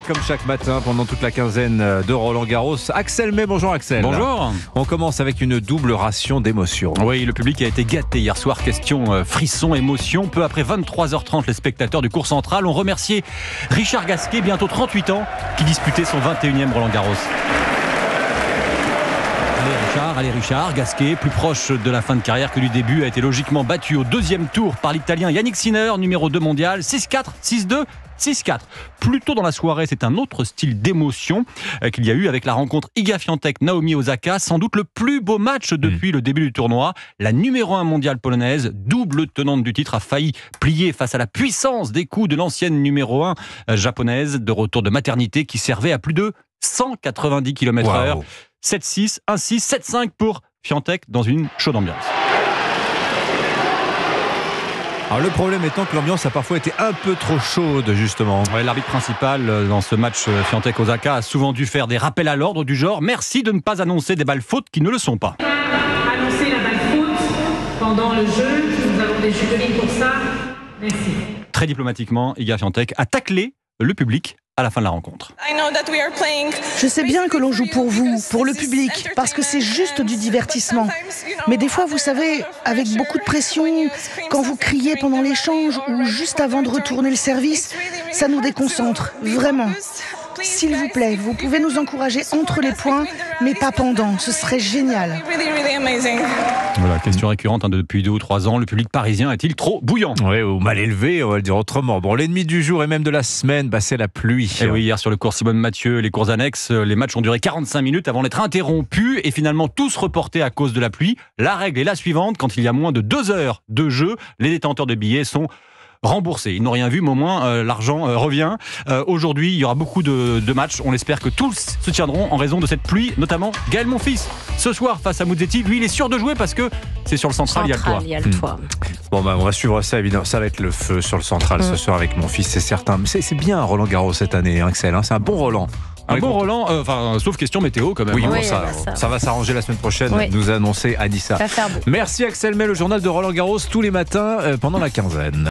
comme chaque matin, pendant toute la quinzaine de Roland-Garros. Axel May, bonjour Axel. Bonjour. On commence avec une double ration d'émotions. Oui, le public a été gâté hier soir. Question frisson, émotion. Peu après 23h30, les spectateurs du cours central ont remercié Richard Gasquet, bientôt 38 ans, qui disputait son 21e Roland-Garros. Allez Richard, Gasquet, plus proche de la fin de carrière que du début, a été logiquement battu au deuxième tour par l'Italien Yannick Sinner, numéro 2 mondial, 6-4, 6-2, 6-4. Plus tôt dans la soirée, c'est un autre style d'émotion qu'il y a eu avec la rencontre Iga Świątek-Naomi Osaka, sans doute le plus beau match depuis le début du tournoi. La numéro 1 mondiale polonaise, double tenante du titre, a failli plier face à la puissance des coups de l'ancienne numéro 1 japonaise de retour de maternité qui servait à plus de 190 km/h. Wow. 7-6, 1-6, 7-5 pour Świątek dans une chaude ambiance. Alors le problème étant que l'ambiance a parfois été un peu trop chaude, justement. Ouais, l'arbitre principal dans ce match Świątek-Osaka a souvent dû faire des rappels à l'ordre du genre « Merci de ne pas annoncer des balles fautes qui ne le sont pas ». Annoncer la balle faute pendant le jeu, nous avons des juges pour ça. Merci. Très diplomatiquement, Iga Świątek a taclé le public à la fin de la rencontre. Je sais bien que l'on joue pour vous, pour le public, parce que c'est juste du divertissement. Mais des fois, vous savez, avec beaucoup de pression, quand vous criez pendant l'échange ou juste avant de retourner le service, ça nous déconcentre, vraiment. S'il vous plaît, vous pouvez nous encourager entre les points, mais pas pendant, ce serait génial. Voilà, question récurrente depuis 2 ou 3 ans, le public parisien est-il trop bouillant ? Oui, ou mal élevé, on va le dire autrement. Bon, l'ennemi du jour et même de la semaine, c'est la pluie. Et oui, hier sur le cours Simone Mathieu, les cours annexes, les matchs ont duré 45 minutes avant d'être interrompus et finalement tous reportés à cause de la pluie. La règle est la suivante, quand il y a moins de 2 heures de jeu, les détenteurs de billets sont remboursés. Ils n'ont rien vu, mais au moins l'argent revient. Aujourd'hui, il y aura beaucoup de matchs. On espère que tous se tiendront en raison de cette pluie, notamment Gaël Monfils. Ce soir, face à Musetti, lui, il est sûr de jouer parce que c'est sur le central, il y a le toit. Bon, on va suivre ça, évidemment. Ça va être le feu sur le central ce soir avec mon fils, c'est certain. Mais c'est bien Roland-Garros cette année, Axel. C'est un bon Roland. Un bon Roland, sauf question météo quand même. Oui, hein. ça va s'arranger la semaine prochaine, nous a annoncé Anissa. Ça va faire beau. Merci Axel May, le journal de Roland-Garros tous les matins pendant la quinzaine.